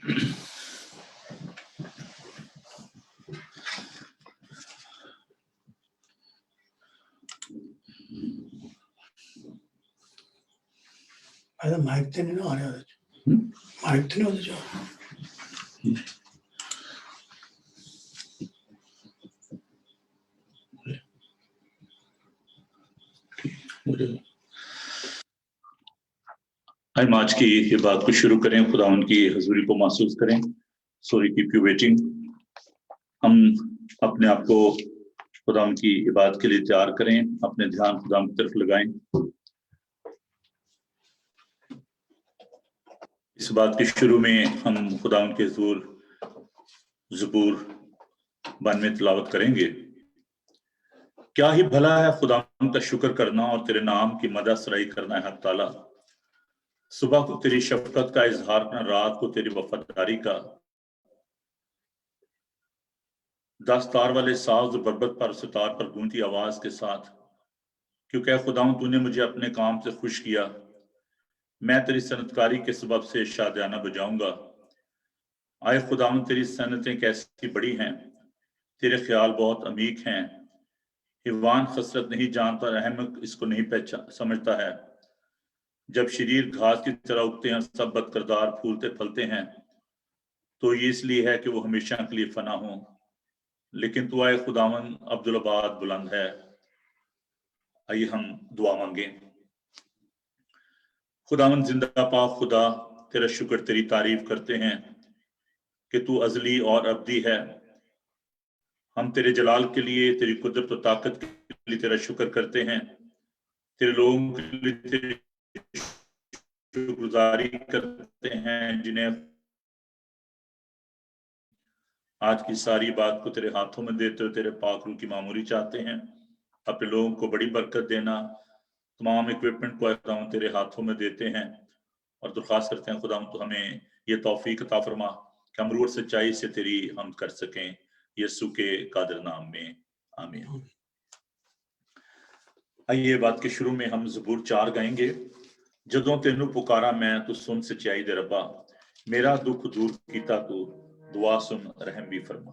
Mic تو نہیں آ رہا مائک تو نہیں ہوتا چاہ ہم آج کی یہ بات کو شروع کریں، خدا ان کی حضوری کو محسوس کریں. Sorry keep you waiting. ہم اپنے آپ کو خدا ان کی عبادت کے لیے تیار کریں، اپنے دھیان خدا کی طرف لگائیں. اس بات کے شروع میں ہم خدا ان کے حضور زبور 92 تلاوت کریں گے. کیا ہی بھلا ہے خدا ان کا شکر کرنا اور تیرے نام کی مدح سرائی کرنا ہے حق تعالی. صبح کو تیری شفقت کا اظہار کرنا، رات کو تیری وفاداری کا. دستار والے ساز بربت پر ستار پر گونجتی آواز کے ساتھ، کیونکہ اے خداوند تو نے مجھے اپنے کام سے خوش کیا، میں تیری صنعتکاری کے سبب سے شادیانہ بجاؤں گا. آئے خداوند تیری صنعتیں کیسی بڑی ہیں، تیرے خیال بہت عمیق ہیں. حیوان خسرت نہیں جانتا، احمق اس کو نہیں سمجھتا ہے. جب شریر گھاس کی طرح اگتے ہیں، سب بد کردار پھولتے پھلتے ہیں، تو یہ اس لیے ہے کہ وہ ہمیشہ کے لیے فنا ہوں. لیکن تو اے خداوند عبدالآباد بلند ہے. آئیے ہم دعا مانگیں. خداوند زندہ پاک خدا، تیرا شکر تیری تعریف کرتے ہیں کہ تو ازلی اور ابدی ہے. ہم تیرے جلال کے لیے، تیری قدرت و طاقت کے لیے تیرا شکر کرتے ہیں. تیرے لوگوں کے لیے تیری شکر گزاری کرتے ہیں جنہیں آج کی ساری بات کو تیرے ہاتھوں میں دیتے ہو. تیرے پاک روح کی معمولی چاہتے ہیں اپنے لوگوں کو بڑی برکت دینا. تمام اکوپمنٹ کو خداوند تیرے ہاتھوں میں دیتے ہیں اور درخواست کرتے ہیں خداوند تو ہمیں یہ توفیق عطا فرما کہ ہم روح سچائی سے تیری حمد کر سکیں. یسوع کے قادر نام میں آمین. آئیے بات کے شروع میں ہم زبور 4 گائیں گے. جدوں تینوں پکارا میں تو سن سچائی دے ربا، میرا دکھ دور کیتا تو دعا سن رحم بھی فرما.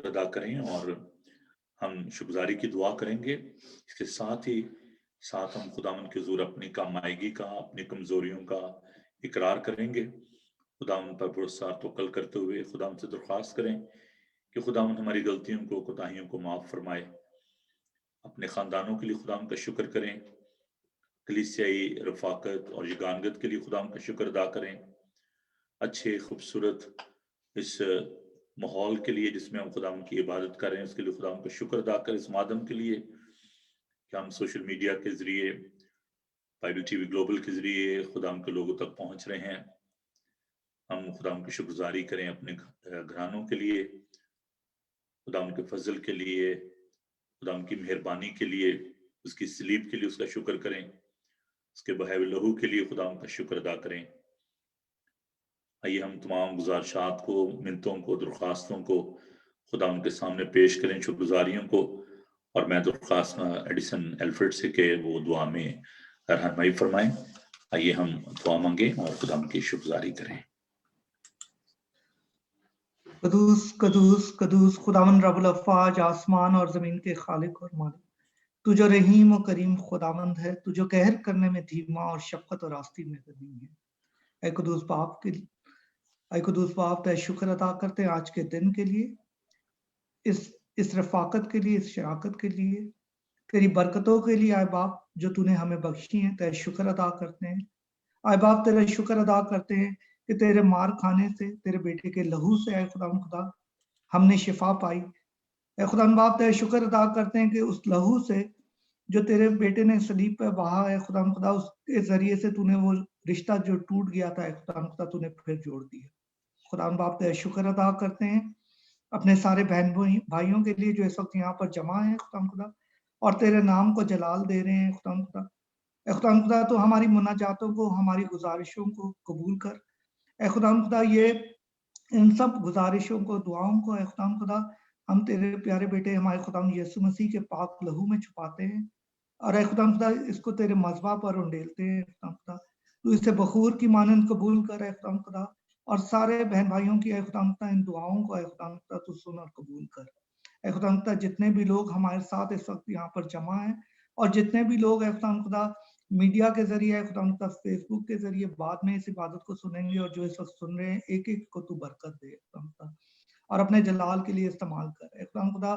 ادا کریں اور ہم شکرگزاری کی دعا کریں گے. اس کے ساتھ ہی ہم خداوند کے حضور اپنی کام آئیگی کا، اپنی کمزوریوں کا اقرار کریں گے. خداوند پر بھروسہ توکل کرتے ہوئے خداوند سے درخواست کریں کہ خداوند ہماری غلطیوں کو، کوتاہیوں کو معاف فرمائے. اپنے خاندانوں کے لیے خداوند کا شکر کریں. کلیسیائی رفاقت اور یگانگت کے لیے خداوند کا شکر ادا کریں. اچھے خوبصورت اس ماحول کے لیے جس میں ہم خداوند کی عبادت کریں، اس کے لیے خداوند کا شکر ادا کریں. اس مادم کے لیے کہ ہم سوشل میڈیا کے ذریعے، بائبل ٹی وی گلوبل کے ذریعے خداوند کے لوگوں تک پہنچ رہے ہیں. ہم خداوند کی شکرگزاری کریں اپنے گھرانوں کے لیے، خداوند کے فضل کے لیے، خداوند کی مہربانی کے لیے، اس کی صلیب کے لیے اس کا شکر کریں. اس کے بہائے ہوئے لہو کے لیے خداوند کا شکر ادا کریں. آئیے ہم تمام گزارشات کو، منتوں کو، درخواستوں کو خداوند کے سامنے پیش کریں، شکرگزاریوں کو. اور میں درخواست ایڈیسن ایلفرڈ سے کہ وہ دعا میں رہنمائی فرمائیں. آئیے ہم دعا مانگیں اور خداوند کی شکرگزاری کریں. قدوس قدوس قدوس خداوند رب الافواج، آسمان اور زمین کے خالق اور مالک، تو جو رحیم و کریم خداوند ہے، تو جو قہر کرنے میں دھیما اور شفقت اور راستی میں قدیم ہے. اے قدوس باپ تے شکر ادا کرتے ہیں آج کے دن کے لیے، اس رفاقت کے لیے، اس شراکت کے لیے، تیری برکتوں کے لیے. آئے باپ جو تو نے ہمیں بخشی ہیں، تے شکر ادا کرتے ہیں. آئے باپ تیرا شکر ادا کرتے ہیں کہ تیرے مار کھانے سے، تیرے بیٹے کے لہو سے اے خدا ہم نے شفا پائی. اے خدا باپ تیرا شکر ادا کرتے ہیں کہ اس لہو سے جو تیرے بیٹے نے صلیب پہ بہا ہے خدا خدا، اس کے ذریعے سے تو نے وہ رشتہ جو ٹوٹ گیا تھا خدا خدا تو نے پھر جوڑ دیا. خدا باپ تیرا شکر ادا کرتے ہیں اپنے سارے بہن بھائیوں کے لیے جو اس وقت یہاں پر جمع ہیں خدا خدا، اور تیرے نام کو جلال دے رہے ہیں خدا خدا. اے خدا خدا تو ہماری مناجاتوں کو، ہماری گزارشوں کو قبول کر. اے خدا خدا یہ ان سب گزارشوں کو، دعاؤں کو اے خدا خدا ہم تیرے پیارے بیٹے ہمارے خدا یسوع مسیح کے پاک لہو میں چھپاتے ہیں، اور اے خدا خدا اس کو تیرے مذبح پر انڈیلتے ہیں خدا خدا. تو اسے بخور کی مانند قبول کر اے خدا خدا، اور سارے بہن بھائیوں کی اے خدا خدا ان دعاؤں کو اے خدا خدا تو سن اور قبول کر. اے خدا خدا جتنے بھی لوگ ہمارے ساتھ اس وقت یہاں پر جمع ہیں، اور جتنے بھی لوگ اے خدا خدا میڈیا کے ذریعے خدا خدا فیس بک کے ذریعے بعد میں اس عبادت کو سنیں گے، اور جو اس وقت سن رہے ہیں ایک ایک کو تو برکت دے خدا خدا، اور اپنے جلال کے لیے استعمال کر. اے خدا خدا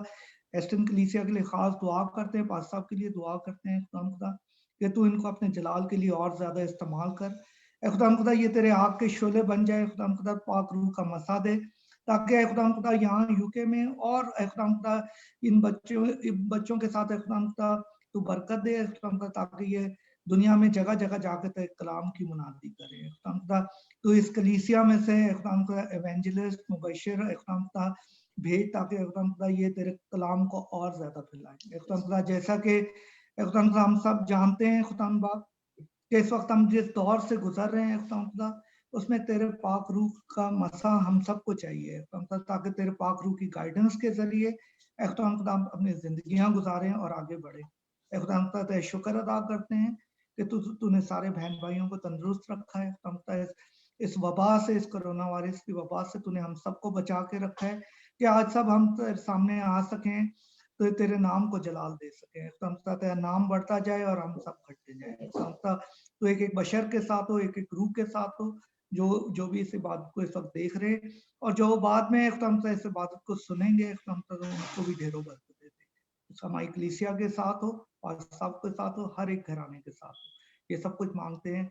ایسٹن کلیسیا کے لیے خاص دعا کرتے ہیں، پاس صاحب کے لیے دعا کرتے ہیں خدا خدا کہ تو ان کو اپنے جلال کے لیے اور زیادہ استعمال کر. اے خدا خدا یہ تیرے آگ کے شعلے بن جائے خدا خدا، پاک روح کا مسا دے، تاکہ اے خدا خدا یہاں یو کے میں اور اے خدا خدا ان بچوں کے ساتھ اے خدا خدا تو برکت دے خدا خدا، تاکہ یہ دنیا میں جگہ جگہ جا کے تیرے کلام کی منادی کرے خدا خدا. تو اس کلیسیا میں سے اے خدا خدا ایونجلسٹ مبشر اے خدا خدا بھیج، تاکہ اے خدا خدا یہ تیرے کلام کو اور زیادہ پھیلائیں اے خدا خدا. جیسا کہ اے خدا خدا ہم سب جانتے ہیں خدا باپ کہ اس وقت ہم جس دور سے گزر رہے ہیں خدا خدا، اس میں تیرے پاک روح کا مسا ہم سب کو چاہیے خدا خدا، تاکہ تیرے پاک روح کی گائیڈنس کے ذریعے اے خدا خدا ہم اپنی زندگیاں گزاریں اور آگے بڑھیں. اے خدا خدا تیرے شکر ادا کرتے ہیں کہ تو نے سارے بہن بھائیوں کو تندرست رکھا ہے خدا خدا. اس وبا سے، اس کرونا وائرس کی وبا سے تو نے ہم سب کو بچا کے رکھا ہے کہ آج سب ہم تیرے سامنے آ سکیں تو تیرے نام کو جلال دے سکیں خدا خدا. تیرا نام بڑھتا جائے اور ہم سب گھٹتے جائیں خدا خدا. تو ایک ایک بشر کے ساتھ ہو، ایک ایک روح کے ساتھ ہو، جو بھی اس عبادت کو اس وقت دیکھ رہے، اور جو بعد میں خدا خدا اس عبادت کو سنیں گے خدا خدا ان کو بھی ڈھیروں برکت دے دے. ہماری کلیسیا کے ساتھ ہو اور سب کے ساتھ ہو، ہر ایک گھرانے کے ساتھ ہو. یہ سب کچھ مانگتے ہیں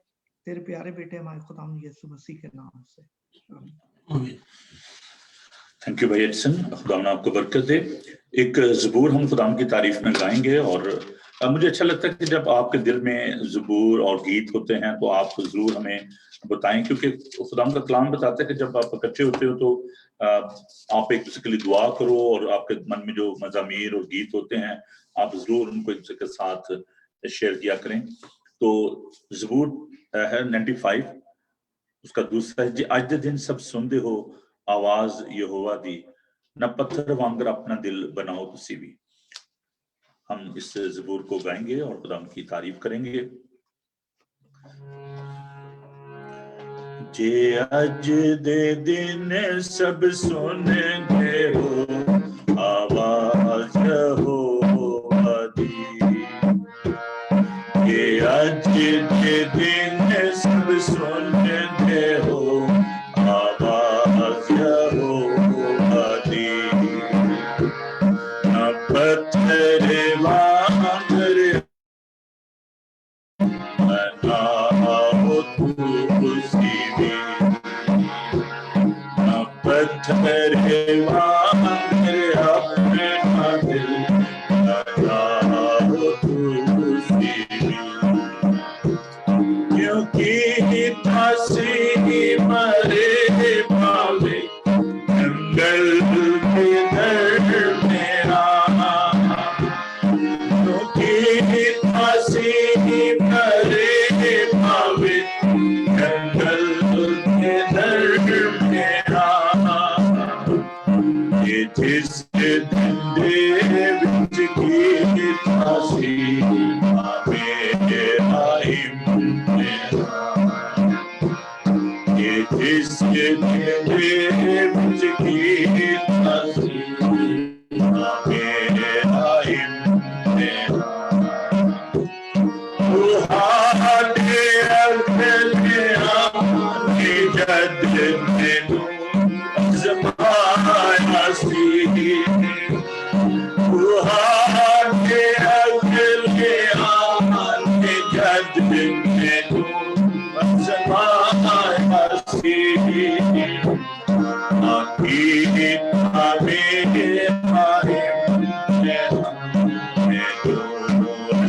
تیرے پیارے بیٹے ہمارے خدا یسوع مسیح کے نام سے، آمین. تھینک یو بھائی ایڈسن، خدا آپ کو برکت دے. ایک زبور ہم خدا کی تعریف میں گائیں گے، اور مجھے اچھا لگتا ہے کہ جب آپ کے دل میں زبور اور گیت ہوتے ہیں تو آپ ضرور ہمیں بتائیں، کیونکہ خدا کا کلام بتاتا ہے کہ جب آپ اکٹھے ہوتے ہو تو آپ ایک دوسرے کے لیے دعا کرو، اور آپ کے من میں جو مزامیر اور گیت ہوتے ہیں آپ ضرور ان کو ایک دوسرے کے ساتھ شیئر کیا کریں. تو زبور ہے 95، اس کا دوسرا ہے، اج دے دن سب سندے ہو آواز یہوہ دی، نہ پتھر وانگر اپنا دل بناؤ تسی بھی. ہم اس زبور کو گائیں گے اور خدا کی تعریف کریں گے. جے اج دے دن سب سندے ہو آواز یہوہ دی، جے اج دے دن سب سندے ہو آواز یہوہ دی، نہ پتھر وانگر بناؤ تسی بھی، نہ پتھر وانگر اپنا دل بناؤ تسی بھی، کیونکہ تسی مرے پاوے جنگل کے درمیان، کیونکہ تسی مرے پاوے جنگل کے درمیان، یہ جس دن دے وچ کی تسی آوے آئیم، یہ جس دن دے وچ کی تسی آوے آئیم، جد مینوں آزمایا سی، تہاڈے اگلے آن جد مینوں آزمایا سی، آخی میرے آئے میں دونوں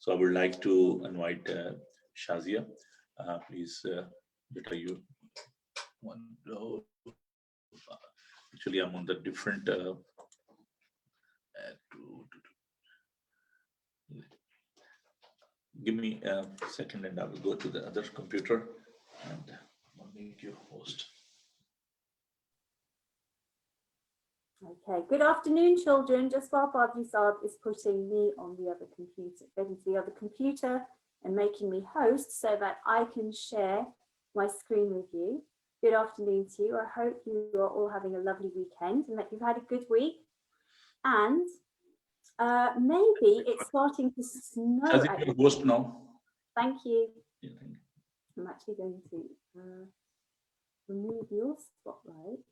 So I would like to invite Shazia. Please, beta you. Actually, I'm on the different. Give me a second, and I will go to the other computer and I'll make you host. Okay, good afternoon, children. Just while Badri Saab is putting me on the other computer, getting to the other computer and making me host so that I can share my screen with you. Good afternoon to you. I hope you are all having a lovely weekend and that you've had a good week. And maybe it's starting to snow. Shazia, you host now. Thank you. Yeah, thank you. I'm actually going to remove your spotlight.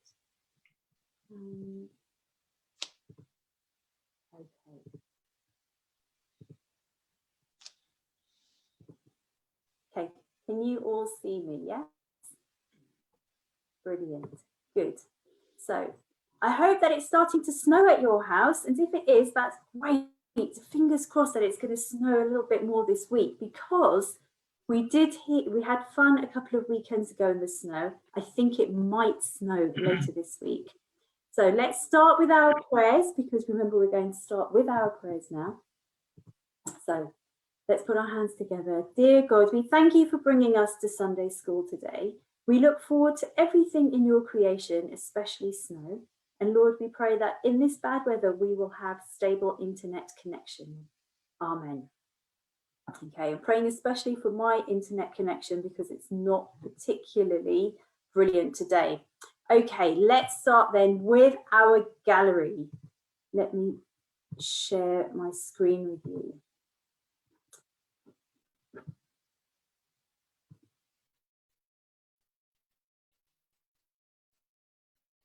Okay. Okay, can you all see me? Yes? Brilliant. Good. So I hope that it's starting to snow at your house, and if it is, that's great. Fingers crossed that it's going to snow a little bit more this week, because we had fun a couple of weekends ago in the snow. I think it might snow later this week. So let's start with our prayers, because remember, we're going to start with our prayers now. So let's put our hands together. Dear God, we thank you for bringing us to Sunday school today. We look forward to everything in your creation, especially snow. And Lord, we pray that in this bad weather, we will have stable internet connection. Amen. Okay, I'm praying especially for my internet connection because it's not particularly brilliant today. Okay, let's start then with our gallery. Let me share my screen with you.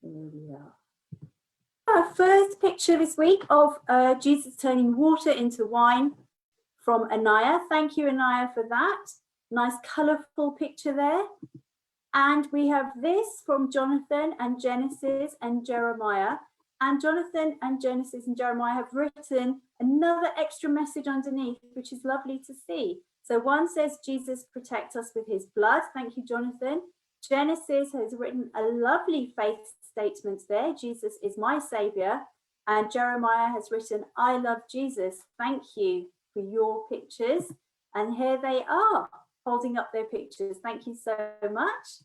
There we are. Our first picture this week of Jesus turning water into wine from Anaya. Thank you, Anaya, for that. Nice colourful picture there. And we have this from Jonathan and Genesis and Jeremiah. And Jonathan and Genesis and Jeremiah have written another extra message underneath, which is lovely to see. So one says, Jesus protect us with his blood. Thank you, Jonathan. Genesis has written a lovely faith statement there. Jesus is my saviour. And Jeremiah has written, I love Jesus. Thank you for your pictures. And here they are holding up their pictures. Thank you so much.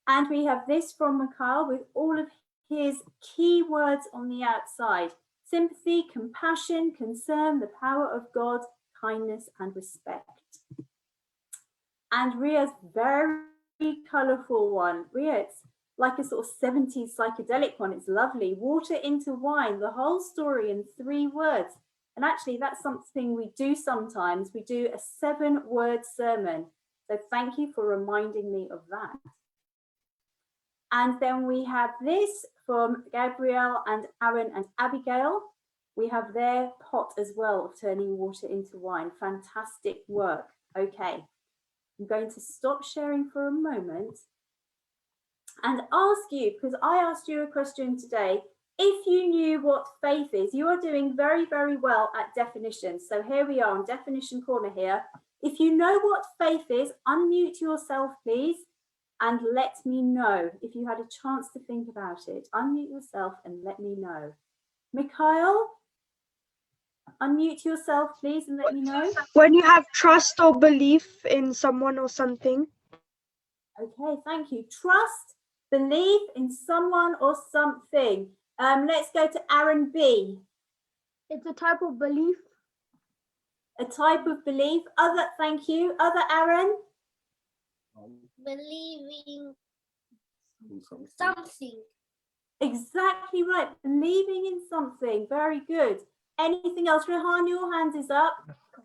And we have this from Mikhail with all of his key words on the outside: sympathy, compassion, concern, the power of God, kindness, and respect. And Ria's very colourful one. Ria, it's like a sort of 70s psychedelic one. It's lovely. Water into wine, the whole story in 3 words. And actually, that's something we do sometimes. We do a 7-word sermon. So thank you for reminding me of that. And then we have this from Gabrielle and Aaron and Abigail. We have their pot as well of turning water into wine. Fantastic work. Okay, I'm going to stop sharing for a moment and ask you, because I asked you a question today, if you knew what faith is. You are doing very, very well at definitions. So here we are on definition corner here. If you know what faith is, unmute yourself, please, and let me know if you had a chance to think about it. Unmute yourself and let me know. Mikhail, unmute yourself, please, and let me know. When you have trust or belief in someone or something. Okay, thank you. Trust, belief in someone or something. Let's go to Aaron B. It's a type of belief. A type of belief. Other, thank you. Other Aaron? Believing something. Exactly right. Believing in something. Very good. Anything else? Rehan, your hand is up.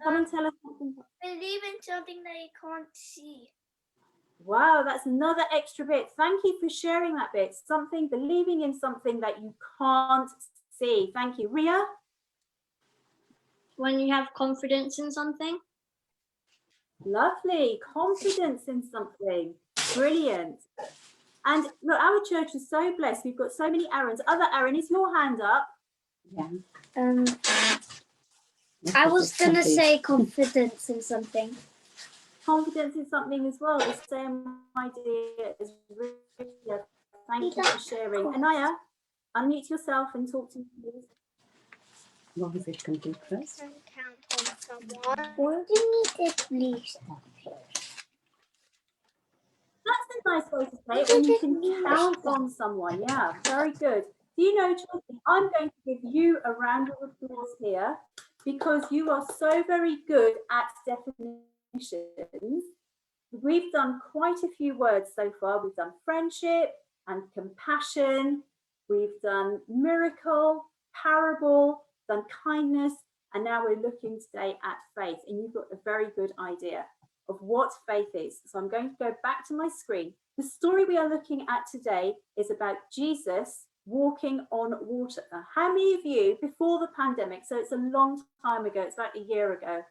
Come and tell us something. Believe in something that you can't see. Wow, that's another extra bit. Thank you for sharing that bit. Something, believing in something that you can't see. Thank you. Ria? When you have confidence in something. Lovely. Confidence in something. Brilliant. And look, our church is so blessed. We've got so many Aarons. Other Aaron, is your hand up? Yeah. I was gonna say confidence in something. Confidence in something as well. The same idea as Ria. Thank you for sharing. Anaya, unmute yourself and talk to me, please. What was it going to do first? Count on someone. Where do you need it, please? That's a nice way to say it, when you can count on someone. Yeah, very good. Do you know, children, I'm going to give you a round of applause here because you are so very good at definitions. We've done quite a few words so far. We've done friendship and compassion. We've done miracle, parable, done kindness, and now we're looking today at faith. And you've got a very good idea of what faith is. So I'm going to go back to my screen. The story we are looking at today is about Jesus walking on water. Now, how many of you, before the pandemic, so it's a long time ago, it's about a year ago,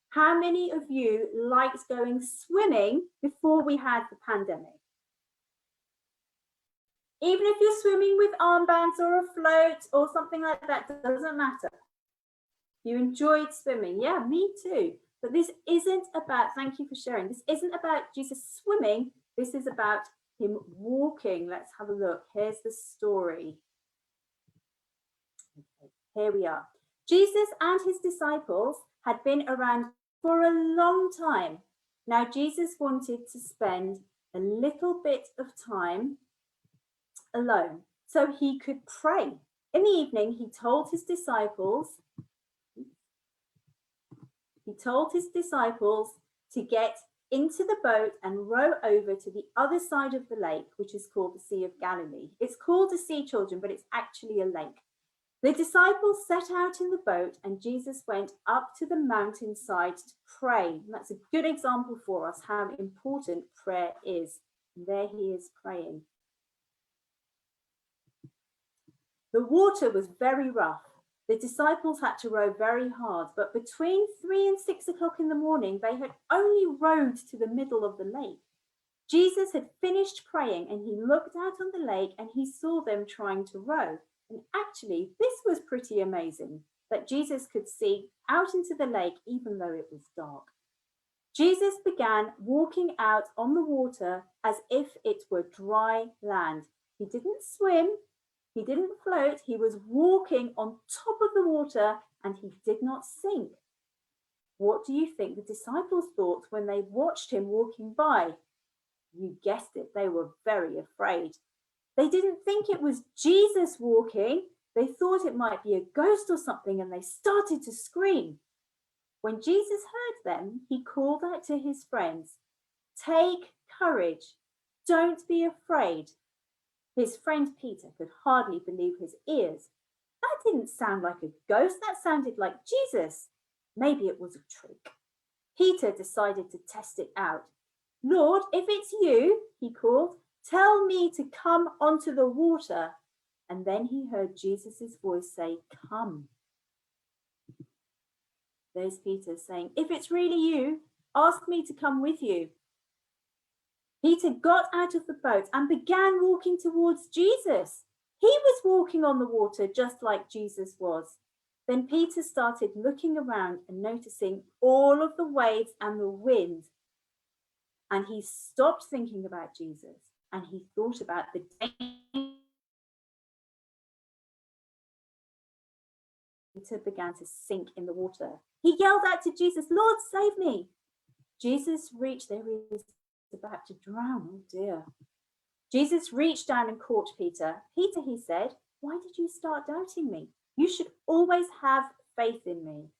how many of you liked going swimming before we had the pandemic? Even if you're swimming with armbands or a float or something like that, doesn't matter. You enjoyed swimming. Yeah, me too. But this isn't about, thank you for sharing, this isn't about Jesus swimming, this is about him walking. Let's have a look. Here's the story. Okay, here we are. Jesus and his disciples had been around for a long time. Now, Jesus wanted to spend a little bit of time alone so he could pray. In the evening, he told his disciples to get into the boat and row over to the other side of the lake, which is called the Sea of Galilee. It's called a sea, children, but it's actually a lake. The disciples set out in the boat and Jesus went up to the mountainside to pray. And that's a good example for us how important prayer is. And there he is praying. The water was very rough. The disciples had to row very hard, but between 3 and 6 o'clock in the morning, they had only rowed to the middle of the lake. Jesus had finished praying and he looked out on the lake and he saw them trying to row. And actually, this was pretty amazing that Jesus could see out into the lake even though it was dark. Jesus began walking out on the water as if it were dry land. He didn't swim, he didn't float, he was walking on top of the water and he did not sink. What do you think the disciples thought when they watched him walking by? You guessed it, they were very afraid. They didn't think it was Jesus walking. They thought it might be a ghost or something and they started to scream. When Jesus heard them, he called out to his friends, "Take courage, don't be afraid." His friend Peter could hardly believe his ears. That didn't sound like a ghost, that sounded like Jesus. Maybe it was a trick. Peter decided to test it out. "Lord, if it's you," he called, "tell me to come onto the water." And then he heard Jesus' voice say, "Come." There's Peter saying, "If it's really you, ask me to come with you." Peter got out of the boat and began walking towards Jesus. He was walking on the water just like Jesus was. Then Peter started looking around and noticing all of the waves and the wind. And he stopped thinking about Jesus and he thought about the danger. Peter began to sink in the water. He yelled out to Jesus, "Lord, save me." Jesus reached, there he is about to drown. Oh dear. Jesus reached down and caught Peter. "Peter," he said, "why did you start doubting me? You should always have faith in me."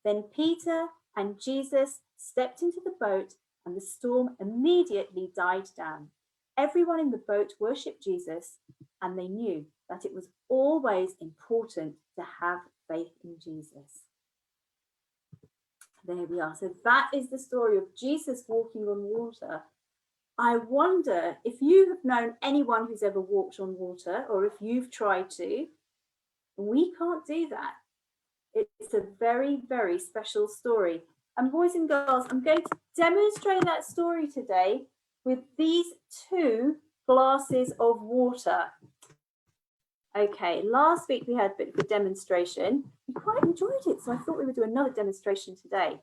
Then Peter and Jesus stepped into the boat and the storm immediately died down. Everyone in the boat worshipped Jesus and they knew that it was always important to have faith in Jesus. There we are. So that is the story of Jesus walking on water. I wonder if you have known anyone who's ever walked on water or if you've tried to. We can't do that. It's a very, very special story. And boys and girls, I'm going to demonstrate that story today with these two glasses of water. Okay, last week we had a bit of a demonstration. We quite enjoyed it, so I thought we would do another demonstration today.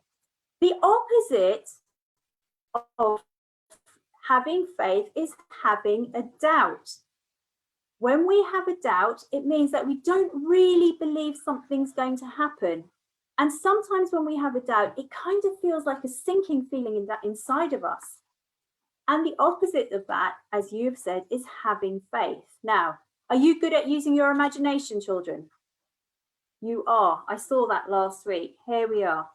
The opposite of having faith is having a doubt. When we have a doubt, it means that we don't really believe something's going to happen. And sometimes when we have a doubt, it kind of feels like a sinking feeling inside of us. And the opposite of that, as you've said, is having faith. Now, are you good at using your imagination, children? You are. I saw that last week. Here we are.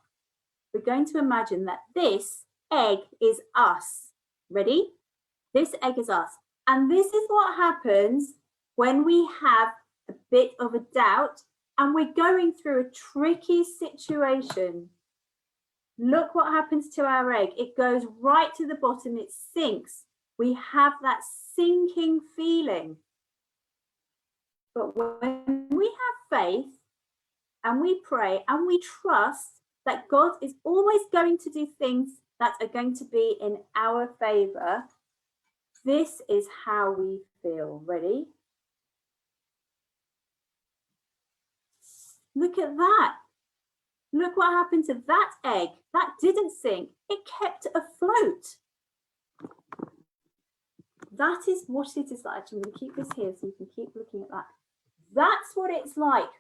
We're going to imagine that this egg is us. Ready? This egg is us. And this is what happens when we have a bit of a doubt and we're going through a tricky situation. Look what happens to our egg. It goes right to the bottom. It sinks. We have that sinking feeling. But when we have faith and we pray and we trust that God is always going to do things that are going to be in our favor, this is how we feel. Ready? Look at that. Look what happened to that egg. That didn't sink. It kept afloat. That is what it is like. I'm going to keep this here so you can keep looking at that. That's what it's like,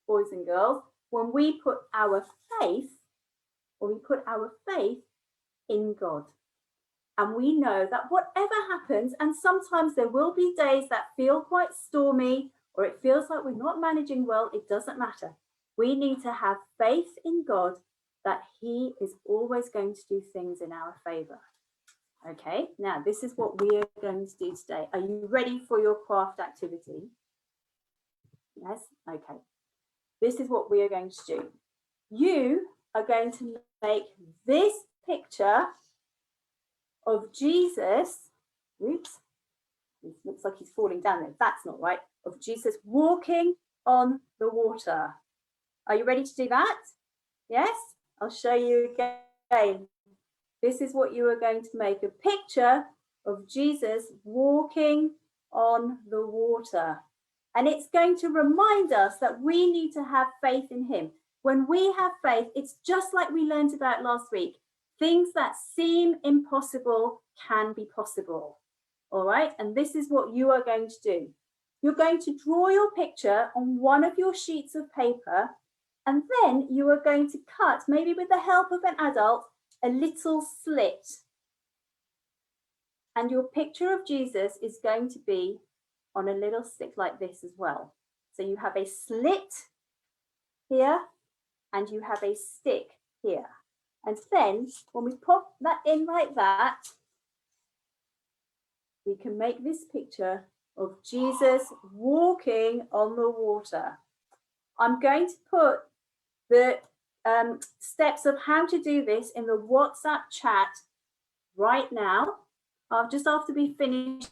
boys and girls, when we put our faith, in God. And we know that whatever happens, and sometimes there will be days that feel quite stormy, or it feels like we're not managing well, it doesn't matter. We need to have faith in God that He is always going to do things in our favor. Okay, now this is what we are going to do today. Are you ready for your craft activity? Yes? Okay. This is what we are going to do. You are going to make this picture of Jesus. Oops. It looks like he's falling down there. That's not right. Of Jesus walking on the water. Are you ready to do that? Yes? I'll show you again. This is what you are going to make, a picture of Jesus walking on the water. And it's going to remind us that we need to have faith in Him. When we have faith, it's just like we learned about last week. things that seem impossible can be possible. All right, and this is what you are going to do. You're going to draw your picture on one of your sheets of paper, and then you are going to cut, maybe with the help of an adult, a little slit. And your picture of Jesus is going to be on a little stick like this as well. So you have a slit here and you have a stick here. And then when we pop that in like that, we can make this picture of Jesus walking on the water. I'm going to put the steps of how to do this in the WhatsApp chat right now, just after we finish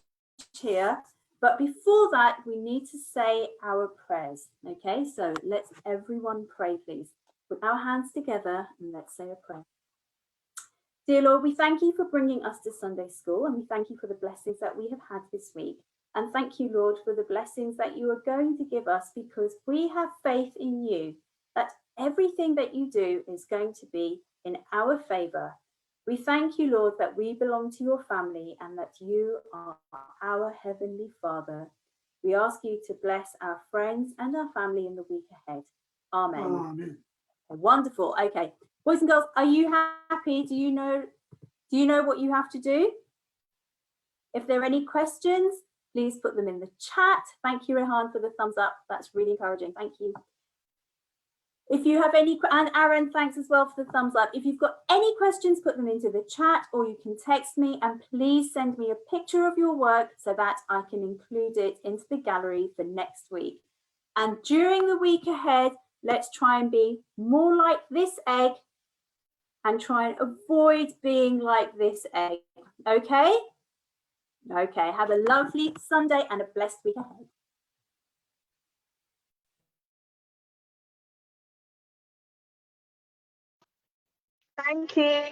here. But before that, we need to say our prayers. Okay, so let's everyone pray, please. Put our hands together and let's say a prayer. Dear Lord, we thank you for bringing us to Sunday school, and we thank you for the blessings that we have had this week. And thank you, Lord, for the blessings that you are going to give us, because we have faith in you that everything that you do is going to be in our favor. We thank you, Lord, that we belong to your family and that you are our Heavenly Father. We ask you to bless our friends and our family in the week ahead. Amen. Amen. Wonderful. Okay, boys and girls, are you happy? Do you know what you have to do? If there are any questions, please put them in the chat. Thank you, Rehan, for the thumbs up. That's really encouraging. Thank you. If you have any, and Aaron, thanks as well for the thumbs up. If you've got any questions, put them into the chat, or you can text me, and please send me a picture of your work so that I can include it into the gallery for next week. And during the week ahead, let's try and be more like this egg and try and avoid being like this egg. Okay? Okay, have a lovely Sunday and a blessed week ahead. Thank you.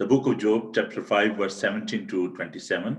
The book of Job, chapter 5, verse 17 to 27.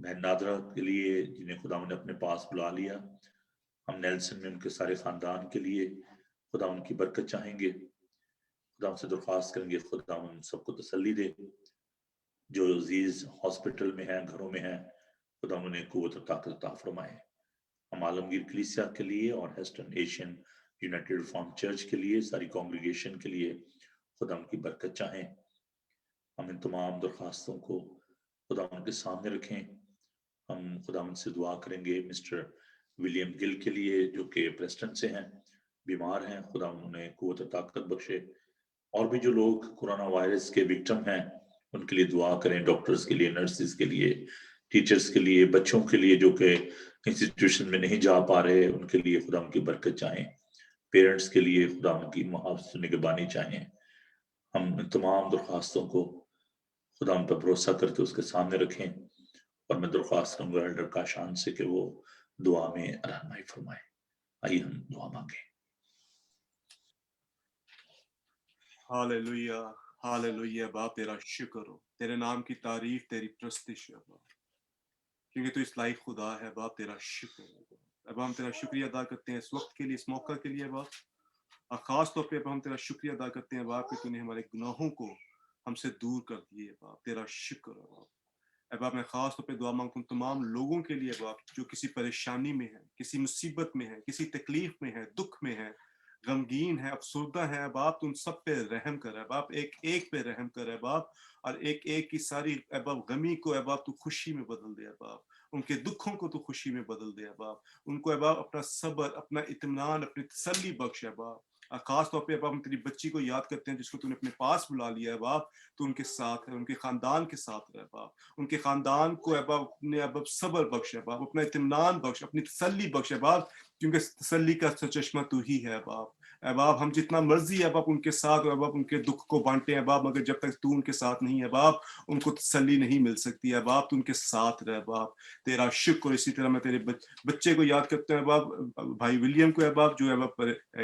بہن نادرہ کے لیے جنہیں خدا نے اپنے پاس بلا لیا. ہم نیلسن میں ان کے سارے خاندان کے لیے خدا ان کی برکت چاہیں گے. خدا ان سے درخواست کریں گے خدا ان سب کو تسلی دے. جو عزیز ہاسپٹل میں ہیں, گھروں میں ہیں, خدا انہیں قوت و طاقت عطا فرمائے. ہم عالمگیر کلیسیا کے لیے اور ہیسٹرن ایشین یونائٹڈ ریفارم چرچ کے لیے, ساری کانگریگیشن کے لیے خدا ان کی برکت چاہیں. ہم ان تمام درخواستوں کو خدا ان کے سامنے رکھیں. ہم خدا ان سے دعا کریں گے مسٹر ولیم گل کے لیے جو کہ پریسٹن سے ہیں, بیمار ہیں. خدا انہیں قوت و طاقت بخشے. اور بھی جو لوگ کورونا وائرس کے وکٹم ہیں ان کے لیے دعا کریں. ڈاکٹرز کے لیے, نرسز کے لیے, ٹیچرز کے لیے, بچوں کے لیے جو کہ انسٹیٹیوشن میں نہیں جا پا رہے ان کے لیے خدا ان کی برکت چاہیں. پیرنٹس کے لیے خدا ان کی محافظت نگہبانی چاہیں. ہم ان تمام درخواستوں کو خدا ان پر بھروسہ کرتے اس کے سامنے رکھیں. اور میں درخواست کروں گا ایلڈر کاشان سے کہ وہ دعا میں رہنمائی فرمائے. آئیے ہم دعا مانگیں. Hallelujah hallelujah. باپ تیرا شکر ہو, تیرے نام کی تعریف, تیری پرستش ہے باپ, کیونکہ تو اس لائق خدا ہے. باپ تیرا شکر ہے. اب ہم تیرا شکریہ ادا کرتے ہیں اس وقت کے لیے, اس موقع کے لیے باپ. اور خاص طور پہ اب ہم تیرا شکریہ ادا کرتے ہیں باپ کہ تو نے ہمارے گناہوں کو ہم سے دور کر دیے باپ. تیرا شکر ہے باپ. اے باپ میں خاص طور پہ دعا مانگتا ہوں تمام لوگوں کے لیے باپ جو کسی پریشانی میں ہے, کسی مصیبت میں ہے, کسی تکلیف میں ہے, دکھ میں ہے, غمگین ہے, افسردہ ہے. باپ تو ان سب پہ رحم کر ہے باپ, ایک ایک پہ رحم کر ہے باپ. اور ایک ایک کی ساری اے باپ غمی کو اے باپ تو خوشی میں بدل دے باپ. ان کے دکھوں کو تو خوشی میں بدل دے باپ. ان کو اے باپ اپنا صبر, اپنا اطمینان, اپنی تسلی بخش ہے باپ. خاص طور پہ باپ ہم تیری بچی کو یاد کرتے ہیں جس کو تو نے اپنے پاس بلا لیا ہے باپ. تو ان کے ساتھ ہے, ان کے خاندان کے ساتھ رہ باپ. ان کے خاندان کو اے باپ اپنے اب صبر بخش ہے باپ, اپنا اطمینان بخش, اپنی تسلی بخش ہے باپ, کیونکہ تسلی کا چشمہ تو ہی ہے باپ. اے باپ ہم جتنا مرضی ہے باپ ان کے ساتھ اے باپ ان کے دکھ کو بانٹے ہیں باپ, مگر جب تک تو ان کے ساتھ نہیں ہے باپ ان کو تسلی نہیں مل سکتی ہے باپ. تو ان کے ساتھ رہ باپ. تیرا شکر. اسی طرح میں تیرے بچے کو یاد کرتے ہیں باپ, بھائی ولیم کو ہے باپ جو ہے باپ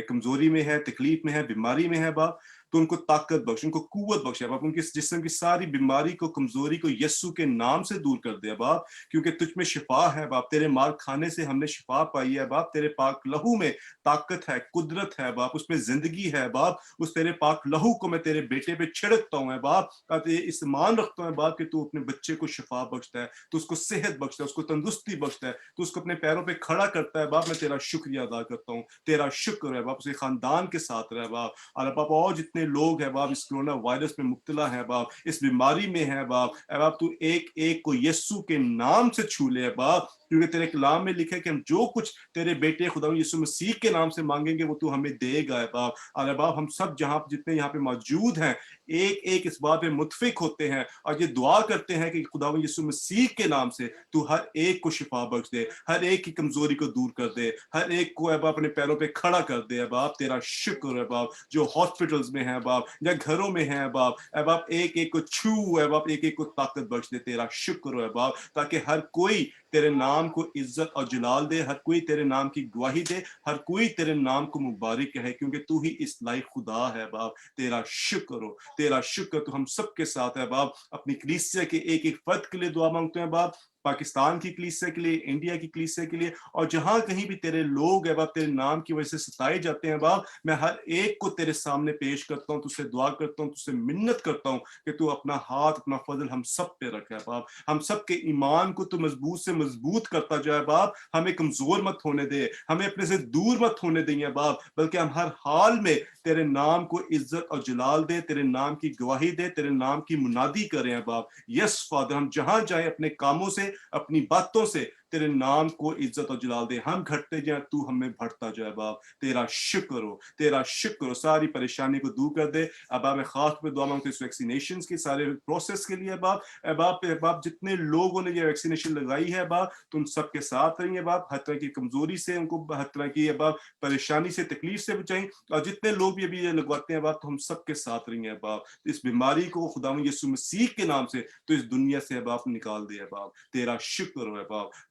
کمزوری میں ہے, تکلیف میں ہے, بیماری میں ہے باپ. تو ان کو طاقت بخش, ان کو قوت بخش ہے باپ. ان کے جسم کی ساری بیماری کو, کمزوری کو یسوع کے نام سے دور کر دے باپ, کیونکہ تجھ میں شفا ہے باپ. تیرے مار کھانے سے ہم نے شفا پائی ہے باپ. تیرے پاک لہو میں طاقت ہے, قدرت ہے باپ, اس میں زندگی ہے باپ. اس تیرے پاک لہو کو میں تیرے بیٹے پہ چھڑکتا ہوں باپ, اس مان رکھتا ہوں باپ کہ تو اپنے بچے کو شفا بخشتا ہے, تو اس کو صحت بخشتا ہے, اس کو تندرستی بخشتا ہے, تو اس کو اپنے پیروں پہ کھڑا کرتا ہے باپ. میں تیرا شکریہ ادا کرتا ہوں. تیرا شکر ہے باپ. اسے خاندان کے ساتھ رہ باپ. اور باپ اور جتنے لوگ ہیں باپ اس کرونا وائرس میں مبتلا ہیں باپ, اس بیماری میں ہیں باپ, اے باپ تو ایک ایک کو یسوع کے نام سے چھو لے باپ, کیونکہ تیرے کلام میں لکھے کہ ہم جو کچھ تیرے بیٹے خدا یسوع مسیح کے نام سے مانگیں گے وہ تو ہمیں دے گا باپ. اور باپ ہم سب جہاں جتنے یہاں پہ موجود ہیں ایک ایک اس بات پہ متفق ہوتے ہیں اور یہ دعا کرتے ہیں کہ خدا یسوع مسیح کے نام سے تو ہر ایک کو شفا بخش دے, ہر ایک کی کمزوری کو دور کر دے, ہر ایک کو اے باپ اپنے پیروں پہ کھڑا کر دے باپ. تیرا شکر ہے باپ. جو ہاسپٹلز میں ہیں باپ یا گھروں میں ہیں باپ, اے باپ ایک ایک کو چھو اے باپ, ایک ایک کو طاقت بخش دے. تیرا شکر ہے باپ, تاکہ ہر کوئی تیرے نام کو عزت اور جلال دے, ہر کوئی تیرے نام کی گواہی دے, ہر کوئی تیرے نام کو مبارک کہے, کیونکہ تو ہی اس لائق خدا ہے باپ. تیرا شکر ہو, تیرا شکر. تو ہم سب کے ساتھ ہے باپ. اپنی کلیسیا کے ایک ایک فرد کے لیے دعا مانگتے ہیں باپ, پاکستان کی کلیسیا کے لیے, انڈیا کی کلیسیا کے لیے, اور جہاں کہیں بھی تیرے لوگ ہے باپ تیرے نام کی وجہ سے ستائے جاتے ہیں باپ, میں ہر ایک کو تیرے سامنے پیش کرتا ہوں, تجھ سے دعا کرتا ہوں, تجھ سے منت کرتا ہوں کہ تو اپنا ہاتھ, اپنا فضل ہم سب پہ رکھے باپ. ہم سب کے ایمان کو تو مضبوط سے مضبوط کرتا جائے باپ. ہمیں کمزور مت ہونے دے, ہمیں اپنے سے دور مت ہونے دیں باپ, بلکہ ہم ہر حال میں تیرے نام کو عزت اور جلال دے, تیرے نام کی گواہی دے, تیرے نام کی منادی کریں باپ. یس فادر, ہم جہاں جائیں اپنے کاموں سے, اپنی باتوں سے تیرے نام کو عزت اور جلال دے. ہم گھٹتے جائیں, تو ہمیں بڑھتا جائے باپ. تیرا شکر ہو, تیرا شکر ہو. ساری پریشانی کو دور کر دے. اب میں خاص پہ دعا مانگتے اس ویکسینیشنز کے سارے پروسیس کے لیے باپ. اے باپ جتنے لوگوں نے یہ ویکسینیشن لگائی ہے باپ, تم سب کے ساتھ رہیں باپ. ہر طرح کی کمزوری سے ان کو, ہر طرح کی باپ پریشانی سے, تکلیف سے بچائیں. اور جتنے لوگ بھی ابھی یہ لگواتے ہیں باپ, تو ہم سب کے ساتھ رہیں باپ. اس بیماری کو خداوند یسوع مسیح کے نام سے تو اس دنیا سے باپ نکال دے باپ. تیرا شکر ہے باپ,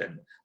10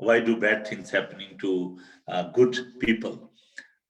Why do bad things happening to good people?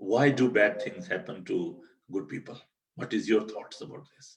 Why do bad things happen to good people? What is your thoughts about this?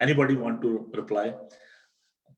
anybody want to reply?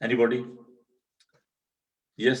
Anybody? Yes.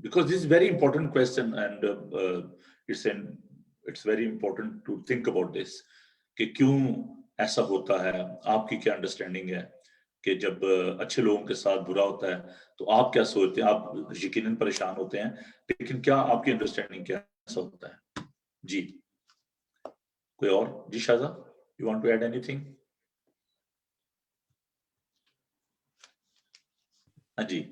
because this is very important question, and it's very important to think about this کہ کیوں ایسا ہوتا ہے. آپ کی کیا understanding ہے کہ جب اچھے لوگوں کے ساتھ برا ہوتا ہے تو آپ کیا سوچتے ہیں؟ آپ یقیناً پریشان ہوتے ہیں, لیکن کیا آپ کی انڈرسٹینڈنگ کیا ایسا ہوتا ہے؟ جی کوئی اور؟ جی Shahza, you want to add اینی تھنگ؟ ہاں جی.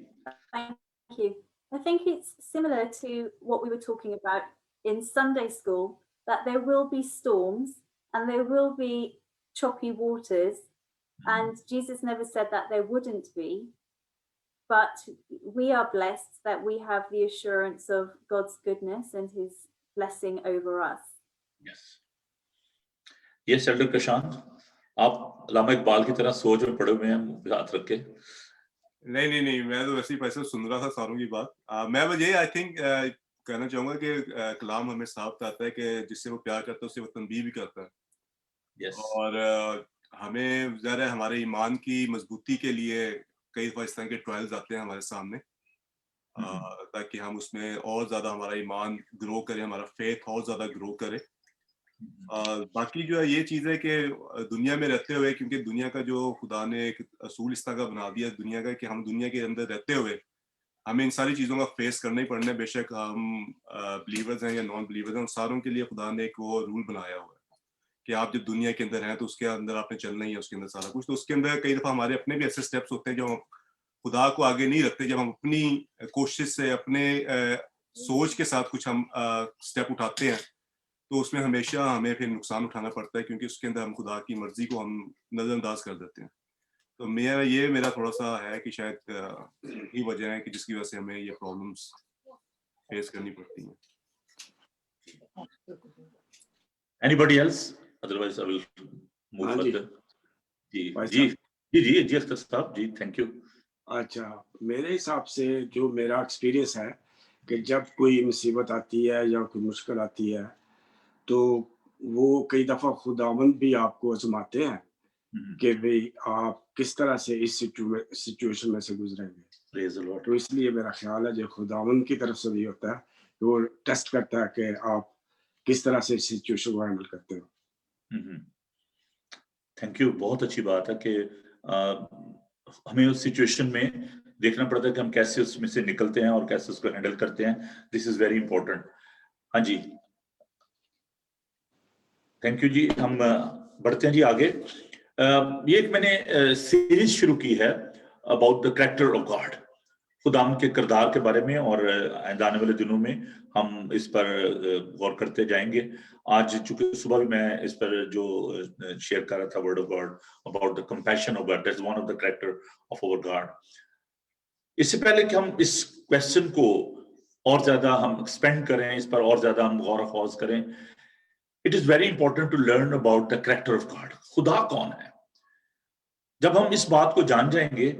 Thank you. I think it's similar to what we were talking about in Sunday school, that there will be storms and there will be choppy waters, and Jesus never said that there wouldn't be, but we are blessed that we have the assurance of God's goodness and his blessing over us. Yes. Yes, Elder Prashant, آپ علامہ اقبال کی طرح سوچ میں پڑے ہوئے ہیں ہاتھ رکھ کے. نہیں, میں تو ویسے ہی پیسے سن رہا تھا ساروں کی بات. میں بس یہ آئی تھنک کہنا چاہوں گا کہ کلام ہمیں صاف بتاتا ہے کہ جس سے وہ پیار کرتا ہے اس سے وہ تنبیہ بھی کرتا ہے. اور ہمیں ظاہر ہے ہمارے ایمان کی مضبوطی کے لیے کئی دفعہ اس طرح کے ٹرائلز آتے ہیں ہمارے سامنے, تاکہ ہم اس میں اور زیادہ ہمارا ایمان گرو کرے, ہمارا فیتھ اور زیادہ گرو کرے. باقی جو ہے یہ چیز ہے کہ دنیا میں رہتے ہوئے, کیونکہ دنیا کا جو خدا نے ایک اصول اس طرح کا بنا دیا دنیا کا کہ ہم دنیا کے اندر رہتے ہوئے ہمیں ان ساری چیزوں کا فیس کرنا ہی پڑنا ہے. بے شک ہم بلیورز ہیں یا نان بلیورز ہیں, ان ساروں کے لیے خدا نے ایک وہ رول بنایا ہوا ہے کہ آپ جب دنیا کے اندر ہیں تو اس کے اندر آپ نے چلنا ہی ہے, اس کے اندر سارا کچھ. تو اس کے اندر کئی دفعہ ہمارے اپنے بھی ایسے اسٹیپس ہوتے ہیں جو ہم خدا کو آگے نہیں رکھتے. جب ہم اپنی کوشش سے اپنے سوچ کے ساتھ کچھ ہم اسٹیپ اٹھاتے ہیں تو اس میں ہمیشہ ہمیں پھر نقصان اٹھانا پڑتا ہے, کیونکہ اس کے اندر ہم خدا کی مرضی کو ہم نظر انداز کر دیتے ہیں. تو میرا تھوڑا سا ہے کہ شاید یہی وجہ ہے کہ جس کی وجہ سے ہمیں یہ پرابلمس فیس کرنی پڑتی ہیں. Anybody else? Otherwise I will move further. جی اختر صاحب جی, thank you. اچھا, میرے حساب سے جو میرا ایکسپیرینس ہے کہ جب کوئی مصیبت آتی ہے یا کوئی مشکل آتی ہے تو وہ کئی دفعہ خداوند بھی آپ کو آزماتے ہیں کہ بھئی آپ کس طرح سے اس سچویشن میں سے گزریں گے. تو اس لیے میرا خیال ہے جو خداوند کی طرف سے بھی ہوتا ہے کہ وہ ٹیسٹ کرتا ہے کہ آپ کس طرح سے اس سچویشن کو ہینڈل کرتے ہو. Thank you. بہت اچھی بات ہے کہ ہمیں اس سچویشن میں دیکھنا پڑتا ہے کہ ہم کیسے اس میں سے نکلتے ہیں اور کیسے اس کو ہینڈل کرتے ہیں. دس از ویری امپورٹنٹ. ہاں جی تھینک یو جی. ہم بڑھتے ہیں جی آگے. یہ ایک میں نے سیریز شروع کی ہے about the character of God, خداوند کے کردار کے بارے میں, اور آنے والے دنوں میں ہم اس پر غور کرتے جائیں گے. آج چونکہ صبح بھی میں اس پر جو شیئر کر رہا تھا word of God about the compassion of God, that's one of the character of our God. اس سے پہلے کہ ہم اس کویسچن کو اور زیادہ ہم ایکسپینڈ کریں, اس پر اور زیادہ ہم غور و خوض کریں, it is very important to learn about the character of God. خدا کون ہے؟ جب ہم اس بات کو جان جائیں گے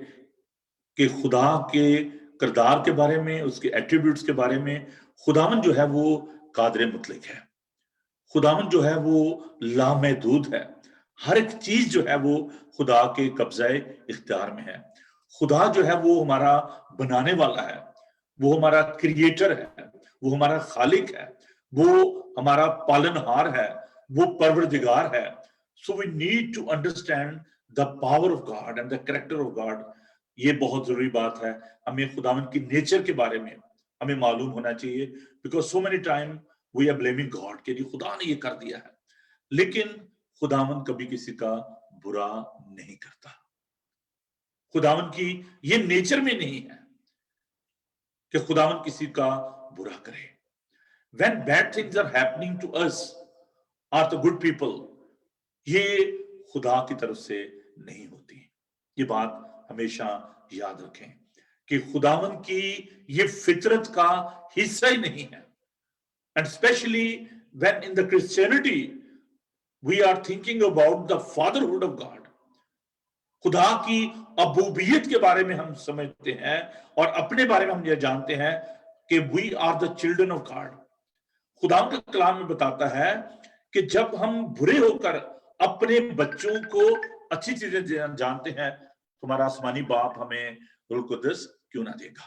کہ خدا کے کردار کے بارے میں, اس کے ایٹریبیوٹس کے بارے میں, خداوند جو ہے وہ قادر مطلق ہے, خداوند جو ہے وہ لامحدود ہے, ہر ایک چیز جو ہے وہ خدا کے قبضہ اختیار میں ہے. خدا جو ہے وہ ہمارا بنانے والا ہے, وہ ہمارا کریٹر ہے, وہ ہمارا خالق ہے, وہ ہمارا پالنہار ہے, وہ پروردگار ہے. So we need to understand the power of God and the character of God. یہ بہت ضروری بات ہے. ہمیں خداوند کی نیچر کے بارے میں ہمیں معلوم ہونا چاہیے, because so many time we are blaming God کہ خدا نے یہ کر دیا ہے, لیکن خداوند کبھی کسی کا برا نہیں کرتا. خداوند کی یہ نیچر میں نہیں ہے کہ خداوند کسی کا برا کرے. When bad things are happening to us or the good people, یہ خدا کی طرف سے نہیں ہوتی. یہ بات ہمیشہ یاد رکھیں کہ خداوند کی یہ فطرت کا حصہ ہی نہیں ہے. And especially when in the Christianity we are thinking about the fatherhood of God. خدا کی ابوبیت کے بارے میں ہم سمجھتے ہیں اور اپنے بارے میں ہم یہ جانتے ہیں کہ we are the children of God. خدا کا کلام میں بتاتا ہے کہ جب ہم برے ہو کر اپنے بچوں کو اچھی چیزیں جانتے ہیں, تمہارا آسمانی باپ ہمیں روح القدس کیوں نہ دے گا.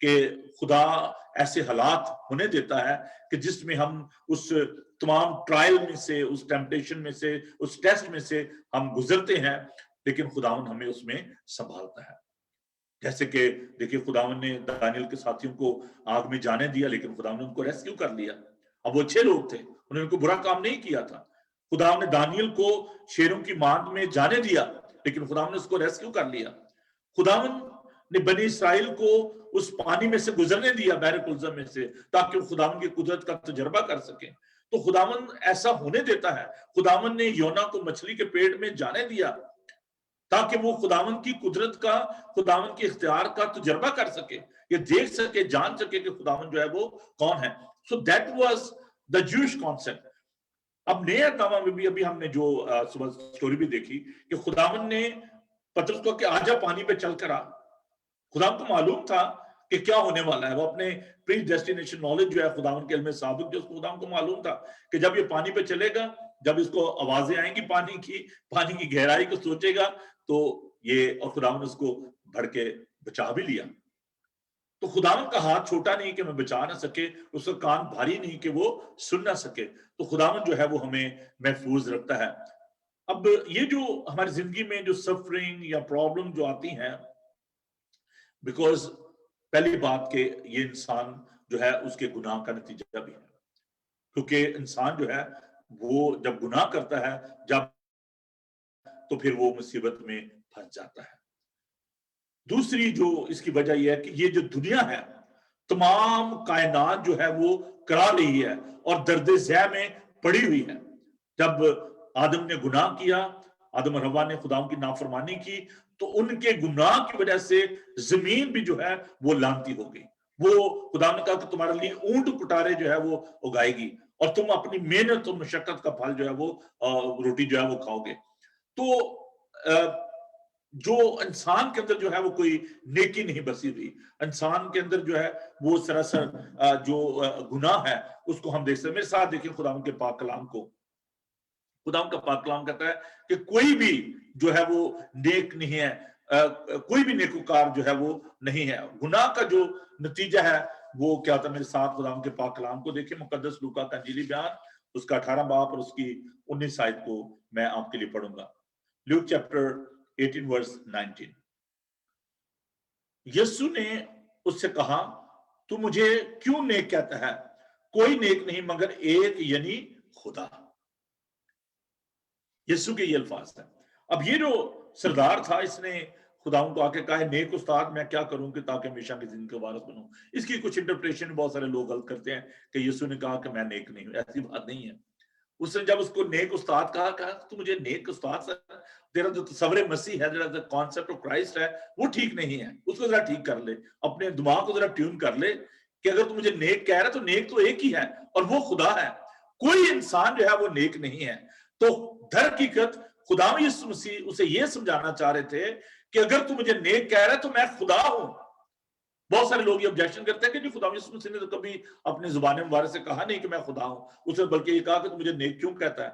کہ خدا ایسے حالات ہونے دیتا ہے کہ جس میں ہم اس تمام ٹرائل میں سے، اس ٹیمپٹیشن میں سے، اس ٹیسٹ میں سے ہم گزرتے ہیں، لیکن خداوند ہمیں اس میں سنبھالتا ہے. جیسے کہ دیکھیے خداوند نے دانیل کے ساتھیوں کو آگ میں جانے دیا، لیکن خداوند نے ان کو ریسکیو کر لیا. اب وہ اچھے لوگ تھے، انہوں نے کوئی برا کام نہیں کیا تھا. خداوند نے دانیل کو شیروں کی ماند میں جانے دیا، لیکن خداوند نے اس کو ریسکیو کر لیا. خداوند نے بنی اسرائیل کو اس پانی میں سے گزرنے دیا، بحر کلزم میں سے، تاکہ وہ خداوند کی قدرت کا تجربہ کر سکیں. تو خداوند ایسا ہونے دیتا ہے. خداوند نے یونا کو مچھلی کے پیٹ میں جانے دیا تاکہ وہ خداوند کی قدرت کا، خداوند کے اختیار کا تجربہ کر سکے، یہ دیکھ سکے، جان سکے کہ خداوند جو ہے وہ کون ہے. سو دیٹ واز دا جوش کانسیپٹ. اب نئے اقدامہ میں بھی ابھی ہم نے جو صبح سٹوری بھی دیکھی کہ خداوند نے پترس کو کہ آجا پانی پہ چل کر آ. خداوند کو معلوم تھا کہ کیا ہونے والا ہے. وہ اپنے پری ڈیسٹینیشن نالج جو ہے خداوند کے علم سابق جو اس کو خداوند کو معلوم تھا کہ جب یہ پانی پہ چلے گا، جب اس کو آوازیں آئیں گی پانی کی گہرائی کو سوچے گا تو یہ، اور خداوند اس کو بڑھ کے بچا بھی لیا. تو خداوند کا ہاتھ چھوٹا نہیں کہ میں بچا نہ سکے، اس کا کان بھاری نہیں کہ وہ سن نہ سکے. تو خداوند جو ہے وہ ہمیں محفوظ رکھتا ہے. اب یہ جو ہماری زندگی میں جو سفرنگ یا پرابلم جو آتی ہیں، بیکاز پہلی بات کہ یہ انسان جو ہے اس کے گناہ کا نتیجہ بھی ہے، کیونکہ انسان جو ہے وہ جب گناہ کرتا ہے تو پھر وہ مصیبت میں پھنس جاتا ہے. دوسری جو اس کی وجہ یہ ہے کہ یہ جو دنیا ہے، تمام کائنات جو ہے وہ کرا رہی ہے اور درد ذہ میں پڑی ہوئی ہے. جب آدم نے گناہ کیا، آدم اور حوا نے خدا کی نافرمانی کی، تو ان کے گناہ کی وجہ سے زمین بھی جو ہے وہ لعنتی ہو گئی. وہ خدا نے کہا کہ تمہارے لیے اونٹ کٹارے جو ہے وہ اگائے گی، اور تم اپنی محنت اور مشقت کا پھل جو ہے وہ روٹی جو ہے وہ کھاؤ گے. تو جو انسان کے اندر جو ہے وہ کوئی نیکی نہیں بسی ہوئی، انسان کے اندر جو ہے وہ سراسر جو گناہ ہے اس کو ہم دیکھ سکتے ہیں. میرے ساتھ دیکھیں خدا کے پاک کلام کو. خدا کا پاک کلام کہتا ہے کہ کوئی بھی جو ہے وہ نیک نہیں ہے، کوئی بھی نیکوکار جو ہے وہ نہیں ہے. گناہ کا جو نتیجہ ہے وہ کیا ہوتا ہے؟ میرے ساتھ خدا کے پاک کلام کو دیکھیں، مقدس لوکا کا انجیلی بیان، اس کا 18 باب اور اس کی 19 آیت کو میں آپ کے لیے پڑھوں گا. لیوک چیپٹر 18 ورس 19. یسوع نے اس سے کہا، تو مجھے کیوں نیک کہتا ہے؟ کوئی نیک نہیں مگر ایک، یعنی خدا. یسوع کے یہ الفاظ ہیں. اب یہ جو سردار تھا، اس نے خداوند کو آ کے کہا، نیک استاد میں کیا کروں کہ تاکہ ہمیشہ کی زندگی کا وارث بنوں. اس کی کچھ انٹرپریشن بہت سارے لوگ غلط کرتے ہیں کہ یسوع نے کہا کہ میں نیک نہیں ہوں. ایسی بات نہیں ہے. اس نے جب اس کو نیک استاد کہا تو مجھے نیک استاد، تیرا جو تصور مسیح ہے، جو کانسیپٹ آف کرائسٹ ہے، وہ ٹھیک نہیں ہے. اس کو ذرا ٹھیک کر لے، اپنے دماغ کو ذرا ٹیون کر لے کہ اگر تو مجھے نیک کہہ رہا ہے تو نیک تو ایک ہی ہے اور وہ خدا ہے. کوئی انسان جو ہے وہ نیک نہیں ہے. تو در حقیقت خدا یسوع مسیح اسے یہ سمجھانا چاہ رہے تھے کہ اگر تو مجھے نیک کہہ رہا ہے تو میں خدا ہوں. بہت سارے لوگ یہ آبجیکشن کرتے ہیں کہ جی خدا یسوع مسیح نے تو کبھی اپنی زبان مبارک سے کہا نہیں کہ میں خدا ہوں. اس نے بلکہ یہ کہا کہ تو مجھے نیک کیوں کہتا ہے.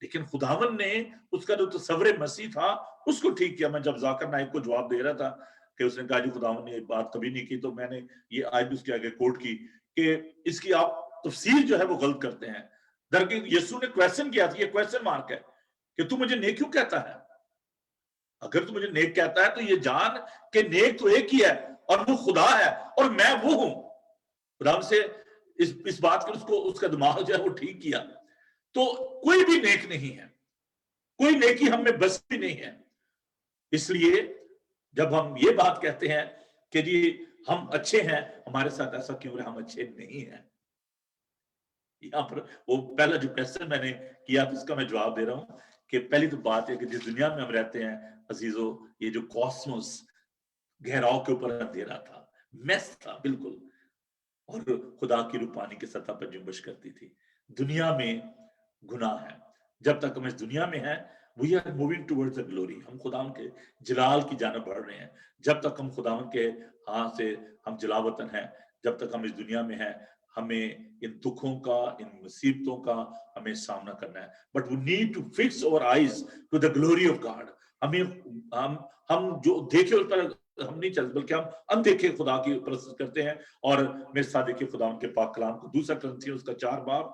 لیکن خداوند نے اس کا جو تصور مسیح تھا اس کو ٹھیک کیا. میں جب ذاکر نائک کو جواب دے رہا تھا کہ اس نے کہا جی خداوند نے یہ بات کبھی نہیں کی، تو میں نے یہ آیت اس کے آگے کوٹ کی کہ اس کی آپ تفسیر جو ہے وہ غلط کرتے ہیں. درحقیقت یسوع نے کویسچن کیا تھا، یہ کویسچن مارک ہے کہ تو مجھے نیک کیوں کہتا ہے. اگر تو مجھے نیک کہتا ہے تو یہ جان کہ نیک تو ایک ہی ہے اور وہ خدا ہے اور میں وہ ہوں. خدا سے اس بات کو اس کا دماغ جو ہے وہ ٹھیک کیا. تو کوئی بھی نیک نہیں ہے، کوئی نیکی ہم میں بس بھی نہیں ہے. اس لیے جب ہم یہ بات کہتے ہیں کہ جی ہم اچھے ہیں، ہمارے ساتھ ایسا کیوں رہا، ہم اچھے نہیں ہیں. یہاں پر وہ پہلا جو کویسچن میں نے کیا تھا اس کا میں جواب دے رہا ہوں کہ پہلی تو بات ہے کہ جس دنیا میں ہم رہتے ہیں عزیزو، یہ جو کاسموس گہراؤ کے اوپر اندھیرا تھا، میس تھا بالکل، اور خدا کی روح پانی کی سطح پر جنبش کرتی تھی. دنیا میں گناہ ہے. جب تک ہم اس دنیا میں ہیں we are moving towards the glory، ہم خدا کے جلال کی جانب بڑھ رہے ہیں. جب تک ہم خدا کے ہاں سے ہم جلا وطن ہیں، جب تک ہم اس دنیا میں ہیں، ہمیں ان دکھوں کا، ان مصیبتوں کا ہمیں سامنا کرنا ہے. But we need to fix our eyes to the glory of God. ہم جو دیکھے اس پر ہم نہیں چلتے بلکہ ہم اندیکھے خدا کی پرست کرتے ہیں. اور میرے ساتھ دیکھیے خدا ان کے پاک کلام کو, دوسرا کرنتھیوں اس کا 4 باب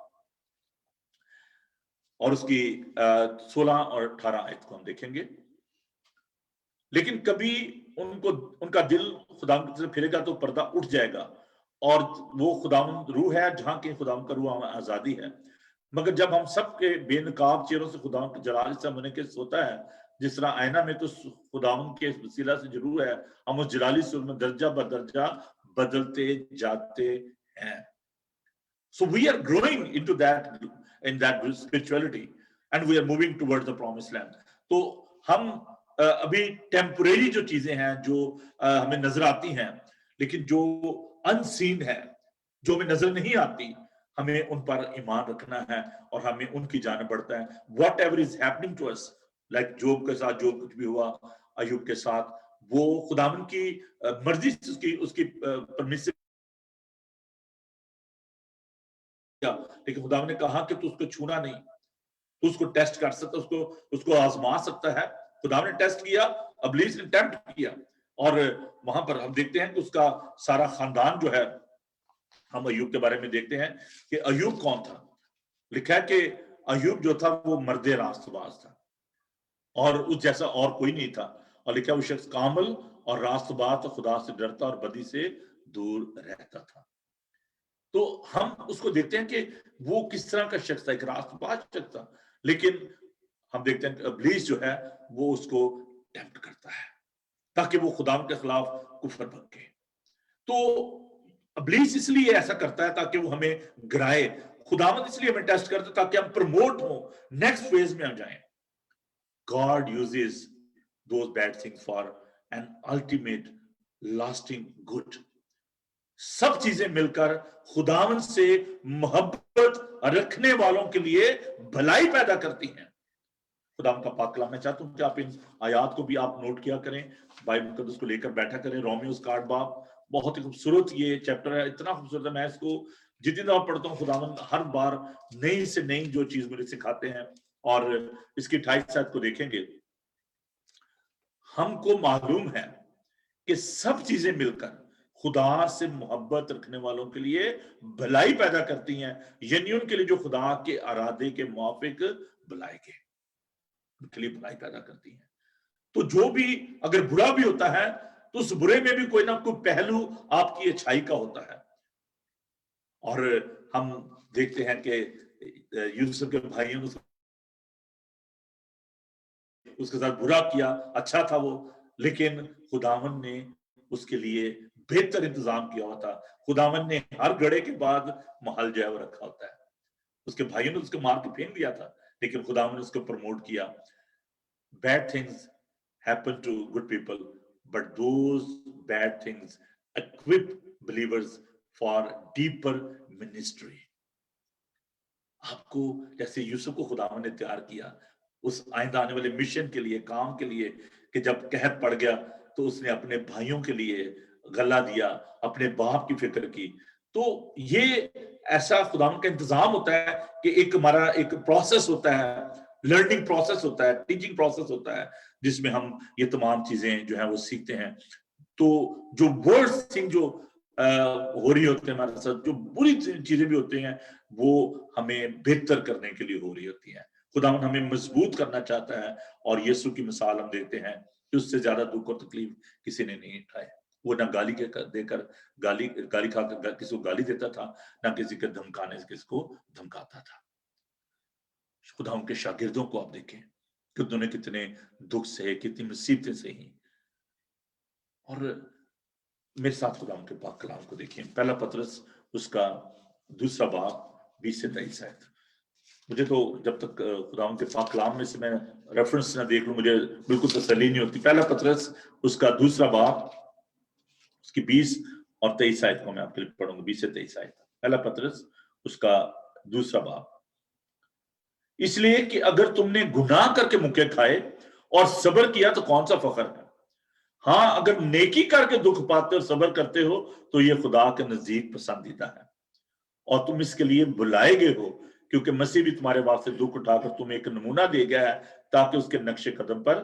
اور اس کی 16 اور 18 آیت کو ہم دیکھیں گے. لیکن کبھی ان کا دل خدا کی طرف پھرے گا تو پردہ اٹھ جائے گا, اور وہ خداوند روح ہے, جہاں کہیں خداوند کا روح آزادی ہے. مگر جب ہم سب کے بے نقاب چہروں سے خداوند کے جلال سے منعکس ہوتا ہے, جس طرح آئینہ میں تو خداوند کے وسیلہ سے ضرور ہے, ہم اس جلالی صورت میں درجہ بدرجہ بدلتے جاتے ہیں. So we are growing into in that spirituality and we are moving towards the promised land. تو ہم ابھی ٹیمپوریری جو چیزیں ہیں جو ہمیں نظر آتی ہیں, لیکن جو انسین ہے, جو ہمیں نظر نہیں آتی, ہمیں ان پر ایمان رکھنا ہے اور ہمیں ان کی جانب بڑھتا ہے. Whatever is happening to us, like job کے ساتھ جو کچھ بھی ہوا, ایوب کے ساتھ, وہ خداوند کی مرضی سے اس کی پرمیشن, لیکن خداوند نے کہا کہ تو اس کو چھونا نہیں, تو اس کو ٹیسٹ کر سکتا, اس کو آزما سکتا ہے. خداوند نے ٹیسٹ کیا, ابلیس نے ٹیمپٹ کیا, اور وہاں پر ہم دیکھتے ہیں کہ اس کا سارا خاندان جو ہے, ہم ایوب کے بارے میں دیکھتے ہیں کہ ایوب کون تھا. لکھا ہے کہ ایوب جو تھا وہ مرد راست باز تھا, اور اس جیسا اور کوئی نہیں تھا, اور لکھا وہ شخص کامل اور راست باز, خدا سے ڈرتا اور بدی سے دور رہتا تھا. تو ہم اس کو دیکھتے ہیں کہ وہ کس طرح کا شخص تھا, ایک راست باز شخص تھا. لیکن ہم دیکھتے ہیں کہ ابلیس جو ہے وہ اس کو ٹیمپٹ کرتا ہے تاکہ وہ خدا کے خلاف کفر بھڑکے. تو ابلیس اس لیے ایسا کرتا ہے تاکہ وہ ہمیں گرائے, خداوند اس لیے ہمیں ٹیسٹ کرتا ہے تاکہ ہم پروموٹ ہوں, نیکسٹ فیز میں ہم جائیں. God uses those bad things for an ultimate lasting good. سب چیزیں مل کر خداوند سے محبت رکھنے والوں کے لیے بھلائی پیدا کرتی ہیں. خداوند کا پاک کلام, میں چاہتا ہوں کہ آپ ان آیات کو بھی آپ نوٹ کیا کریں, بائبل مقدس کو لے کر بیٹھا کریں. رومیوز کا 8 باب بہت ہی خوبصورت یہ چیپٹر ہے, اتنا خوبصورت ہے, میں اس کو جتنی دفعہ پڑھتا ہوں خداوند ہر بار نئی سے نئی جو چیز مجھے سکھاتے ہیں. اور اس کی 28 آیت کو دیکھیں گے. ہم کو معلوم ہے کہ سب چیزیں مل کر خدا سے محبت رکھنے والوں کے لیے بھلائی پیدا کرتی ہیں, یعنی ان کے لیے جو خدا کے ارادے کے موافق بھلائی کے لیے بھلائی پیدا کرتی ہیں. تو جو بھی اگر برا بھی ہوتا ہے تو اس برے میں بھی کوئی نہ کوئی پہلو آپ کی اچھائی کا ہوتا ہے. اور ہم دیکھتے ہیں کہ یوسف کے بھائیوں نے اس کے ساتھ برا کیا, اچھا تھا وہ, لیکن خداوند نے اس کے لیے بہتر انتظام کیا ہوا تھا. خداوند نے ہر گڑھے کے بعد محل جو ہے وہ رکھا ہوتا ہے. اس کے بھائیوں نے اس کو مار کے پھینک دیا تھا, لیکن خداوند نے اس کو پروموٹ کیا. Bad things happen to good people, but those bad things equip believers for deeper ministry. آپ کو جیسے یوسف کو خداوند نے تیار کیا اس آئندہ آنے والے مشن کے لیے, کام کے لیے, کہ جب قحط پڑ گیا تو اس نے اپنے بھائیوں کے لیے غلہ دیا, اپنے باپ کی فکر کی. تو یہ ایسا خداوند کا انتظام ہوتا ہے کہ ایک ہمارا ایک پروسیس ہوتا ہے, لرننگ پروسیس ہوتا ہے, ٹیچنگ پروسیس ہوتا ہے, جس میں ہم یہ تمام چیزیں جو ہیں وہ سیکھتے ہیں. تو جو ورڈز تھنگ جو ہو رہی ہوتے ہیں ہمارے ساتھ, جو بری چیزیں بھی ہوتی ہیں, وہ ہمیں بہتر کرنے کے لیے ہو رہی ہوتی ہیں. خداوند ہمیں مضبوط کرنا چاہتا ہے, اور یسوع کی مثال ہم دیکھتے ہیں کہ اس سے زیادہ دکھ اور تکلیف کسی نے نہیں اٹھائے. وہ نہ گالی دے کر گالی کھا کر کسی کو گالی دیتا تھا, نہ کسی کے دھمکانے سے کسی کو دھمکاتا تھا. خدا ان کے شاگردوں کو آپ دیکھیں کہ انہوں نے کتنے دکھ سے, کتنی مصیبتیں سہی. اور میرے ساتھ خدا ان کے پاک کلام کو دیکھیں. پہلا پطرس اس کا 2 باب 20 سے 23 آیت. مجھے تو جب تک خدا ان کے پاک کلام میں سے میں ریفرنس نہ دیکھ لوں مجھے بالکل تسلی نہیں ہوتی. پہلا پطرس اس کا 2 باب اس کی 20 اور 23 آیت کو میں آپ کے لیے پڑھوں گا. 20 سے 23 آیت. پہلا پطرس اس کا 2 باب. اس لیے کہ اگر تم نے گناہ کر کے مکے کھائے اور صبر کیا تو کون سا فخر ہے. ہاں اگر نیکی کر کے دکھ پاتے اور صبر کرتے ہو تو یہ خدا کے نزدیک پسندیدہ ہے, اور تم اس کے لیے بلائے گئے ہو, کیونکہ مسیح بھی تمہارے واسطے دکھ اٹھا کر تمہیں ایک نمونہ دے گیا ہے تاکہ اس کے نقش قدم پر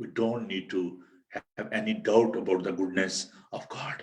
We don't need to have any doubt about the goodness of God.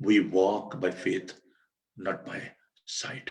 We walk by faith, not by sight.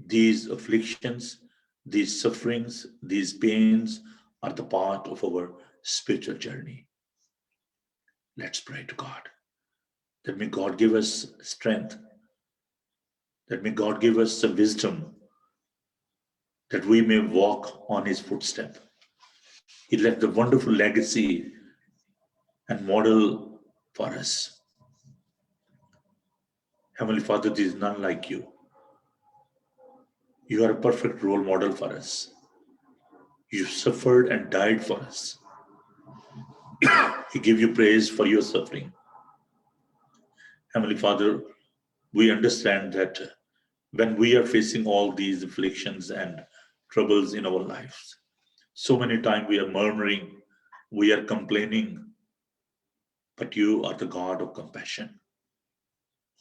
These afflictions, these sufferings, these pains are the part of our spiritual journey. Let's pray to God that may God give us strength, that may God give us the wisdom, that we may walk on his footstep. He left a wonderful legacy and model for us. Heavenly Father, there is none like you. You are a perfect role model for us. You suffered and died for us. We give you praise for your suffering. Heavenly Father, we understand that when we are facing all these afflictions and troubles in our lives, so many times we are murmuring, we are complaining, but you are the God of compassion.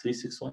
361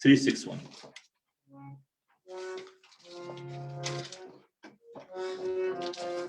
361।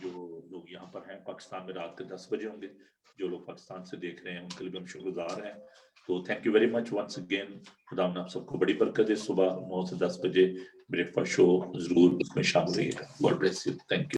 جو لوگ یہاں پر ہیں پاکستان میں رات کے 10 بجے ہوں گے, جو لوگ پاکستان سے دیکھ رہے ہیں ان کے لیے بھی ہم شکر گزار ہیں. تو thank you very much once again. خدا آپ سب کو بڑی برکت ہے. صبح 9 سے 10 بجے بریک فاسٹ شو ضرور اس میں شامل رہیے گا. God bless you. Thank you.